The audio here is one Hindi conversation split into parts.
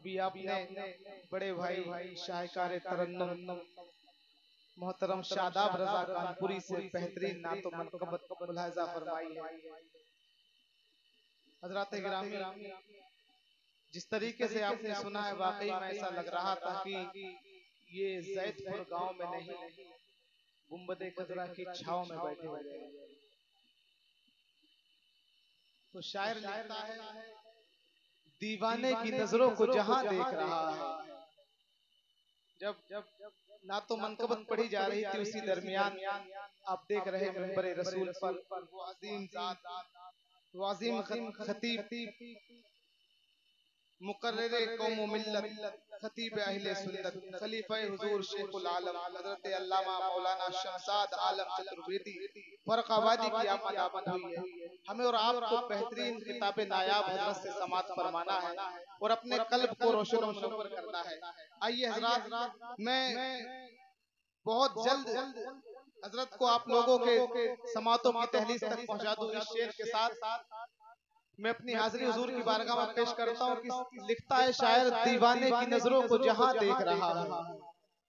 अभी आपने बड़े भाई शाहकार तरन्नुम मोहतरम शादाब रजा कानपुरी से बेहतरीन नातो मनकबत मुलाहजा फरमाई है। हजरत गिरामी, जिस तरीके से आपने सुना है वाकई में ऐसा लग रहा था कि ये जैदपुर गांव में नहीं, गुंबदे खजरा की छाव में बैठे हुए। तो शायर लिखता है, दीवाने की नजरों को जहां देख रहा है। जब नातो मनकबत पढ़ी जा रही थी, उसी दरमियान आप देख रहे मिंबर रसूल पर वो अजीम जात, वो अजीम खतीब, मुकर्ररे कौम मिल्लत, खतीब अहले सुन्नत, खलीफा हुजूर शेखुल आलम हजरत अल्लामा मौलाना शमसाद आलम चतुर्वेदी फरकाबादी की आमद हुई है। हमें और आपको बेहतरीन किताब नायाब हजरत से समात फरमाना है और अपने कल्ब को रोशन और मुनव्वर करना है। आइए हजरत, मैं बहुत जल्द हजरत को आप लोगों के समातों की तहलीस तक पहुंचा दूं। इस शेर के साथ मैं अपनी हाजिरी हुजूर की बारगाह में पेश करता हूँ कि लिखता है शायर, दीवाने की नजरों को जहां देख रहा है,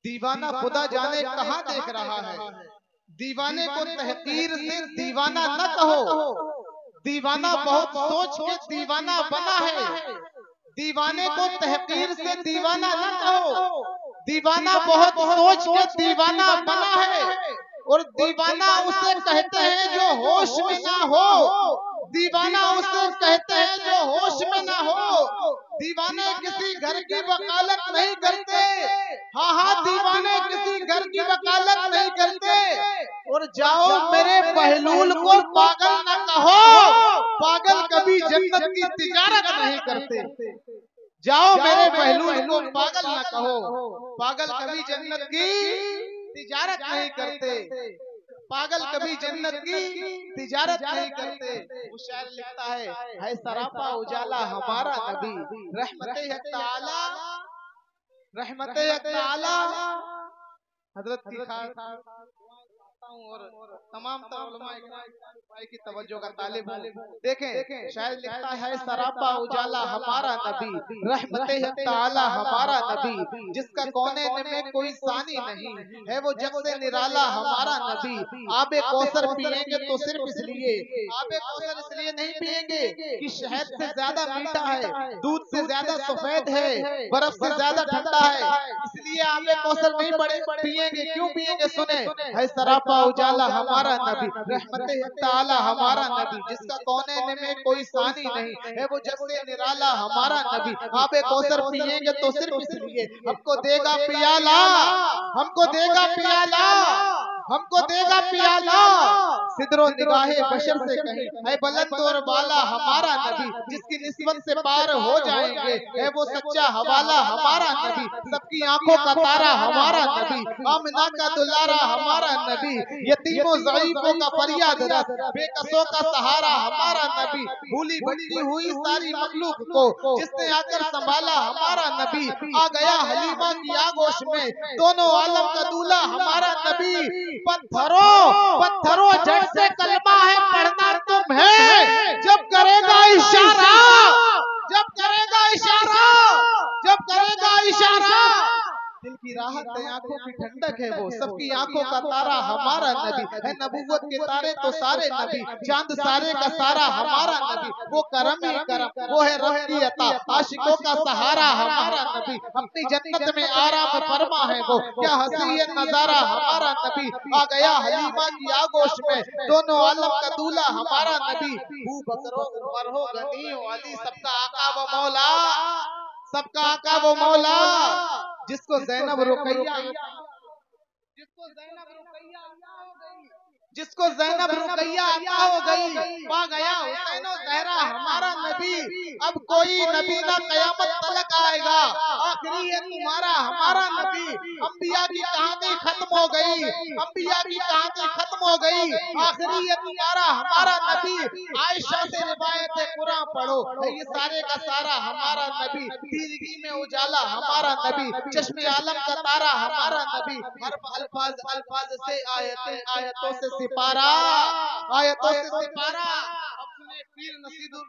दीवाना खुदा जाने कहां देख रहा है। दीवाने को तहकीर से दीवाना न कहो, दीवाना बहुत सोच के दीवाना बना है। दीवाने को तहकीर से दीवाना न कहो, दीवाना बहुत सोच के दीवाना बना है। और दीवाना उसे कहते हैं जो होश में ना हो, दीवाना उसे कहते हैं जो होश में ना हो। दीवाने किसी घर की वकालत नहीं करते, हाँ दीवाने किसी घर की वकालत नहीं करते। और जाओ मेरे बहलूल को पागल न कहो, पागल कभी जन्नत की तिजारत नहीं करते। जाओ मेरे बहलूल को पागल न कहो, पागल कभी जन्नत की तिजारत नहीं करते, पागल कभी जन्नत की तिजारत नहीं करते। वो शायर लिखता है सरापा उजाला हमारा नबी, रहमत-ए-ताला, रहमत-ए-ताला हजरत की खास और तमाम उलमाए की तवज्जो का तालिब हूं। देखें शायर लिखता है, सरापा उजाला हमारा नबी, रहमत-ए-ताला हमारा नबी, जिसका कौनैन में कोई सानी नहीं है, वो जग से निराला हमारा नबी। आबे कौसर पिएंगे तो सिर्फ इसलिए, आबे कौसर इसलिए नहीं पिएंगे कि शहद से ज्यादा मीठा है, दूध से ज्यादा सफेद है, बर्फ से ज्यादा ठंडा है, इसलिए आबे कौसर नहीं पिएंगे। क्यों पिएंगे? सुने, है सरापा उजाला हमारा नबी, रहमत-ए-ताला हमारा नबी, जिसका कौनैन में कोई सानी नहीं है, वो जग से निराला हमारा नबी। आबे कौसर पिएंगे तो सिर्फ इसलिए, हमको देगा पियाला, हमको देगा पियाला, हमको देगा पियाला। सिदरो निगाहे बशर से कहीं है बुलंद और बाला हमारा नबी, जिसकी निस्बत से पार हो जाएंगे है वो सच्चा हवाला हमारा नबी। सबकी आंखों का तारा हमारा नबी, आमिना का दुलारा हमारा नबी, यतीमों ज़ईफों का फरियाद रस, बेकसों का सहारा हमारा नबी। भूली भटकी हुई सारी मखलूक को जिसने आकर संभाला हमारा नबी। आ गया हलीमा की आगोश में दोनों आलम का दूल्हा हमारा नबी। पत्थरों झट से कलमा है पढ़ना तुम्हें, जब करेगा इशारा, जब करेगा इशारा, जब करेगा इशारा। दिल की राहत है, आंखों की ठंडक है वो, सबकी आंखों का तारा हमारा नबी है। नबूवत के तारे तो सारे नबी, चांद सारे का सारा हमारा नबी। वो करम ही करम, वो है रब की अता, आशिकों का सहारा हमारा नबी। अपनी जन्नत में आराम फरमा है वो, क्या हंसी है नजारा हमारा नबी। आ गया हलीमा की आगोश में दोनों आलम का दूल्हा हमारा नबी। बू बकरो उमर हो गनी वाली, सबका आका वो मौला, सबका आका वो मौला, जिसको ज़ैनब रुकैया, जिसको ज़ैनब रुकैया अता हो गई, जिसको ज़ैनब रुकैया अता हो गई। पा गया हुसैन और ज़हरा हमारा नबी। अब कोई नबी ना क़यामत तलक आएगा, आखिरी है तुम्हारा हमारा नबी। अंबिया की कहानी खत्म हो गई, अंबिया की कहानी खत्म हो गई, आखिरी है तुम्हारा हमारा नबी। आयशा से रिवायत कुरान पढ़ो, ये सारे का सारा हमारा नबी। दीदगी में उजाला हमारा नबी, चश्मे आलम का तारा हमारा नबी। हर अल्फाज अल्फाज से आयतों से सिपारा, आयतों से सिपारा। अपने पीर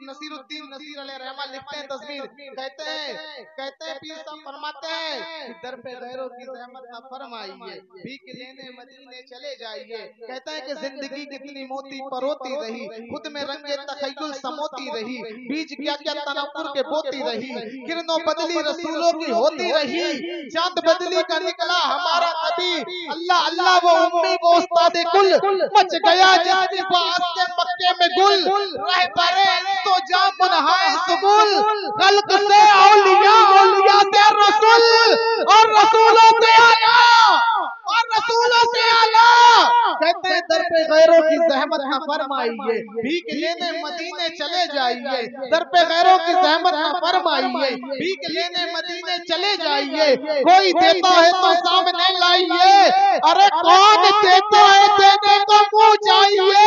नसीरुद्दीन नसीर अलैहिर्रहमान लिखते हैं तस्वीर, कहते हैं पीर साहब फरमाते हैं कि दर पे गैरों की ज़हमत न फरमाइए, भीख लेने मदीने चले जाइए। कहते हैं कि जिंदगी कितनी मोती परोती रही, खुद में रंगे तखय्युल समोती रही, बीज क्या क्या तनव्वुर के बोती रही, किरणों बदली रसूलों की होती रही, चांद बदली का निकला हमारा नबी, अल्लाह अल्लाह वो उम्मी वो उस्ताद कुल, मच गया जिस बात से मक्के में गुल, रहबरे तो जामुन है सुबुल, खल्क से औलिया औलिया से रसूल, और रसूलों से आला, और रसूलों से आला। कहते हैं दर पे गैरों की ज़हमत न फरमाइए, भीख लेने मदीने चले जाइए, दर पे गैरों की ज़हमत न फरमाइए, भीख लेने मदीने चले जाइए, कोई देता है तो सामने लाइए, अरे कौन देता है देने को मुंह चाहिए,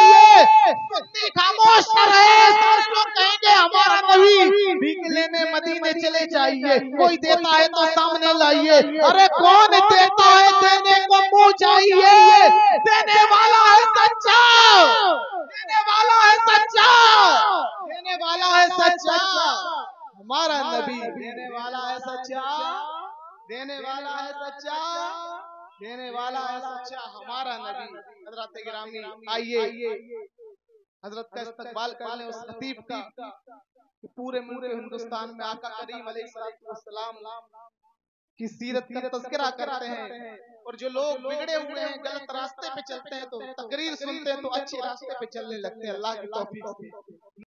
सुन्नी खामोश रहे सारे लोग कहेंगे हमारा नबी, भीख लेने मदीने चले जाइए, कोई देता है तो सामने लाइए, अरे कौन देता है देने को मुंह चाहिए, देने वाला है सच्चा, देने वाला है सच्चा, देने वाला है सच्चा हमारा नबी, देने वाला है सच्चा, देने वाला है सच्चा, देने वाला है सच्चा हमारा नबी। हजरत गिरामी आइए हजरत का इस्तकबाल कर लें उस खतीब का कि पूरे मुल्क हिंदुस्तान में आका करीम अलैहिस्सलाम की सीरत का तज़किरा करते हैं, और जो लोग बिगड़े हुए हैं गलत रास्ते पे चलते हैं तो तकरीर सुनते हैं तो अच्छे रास्ते पे चलने लगते हैं। अल्लाह की तौफीक से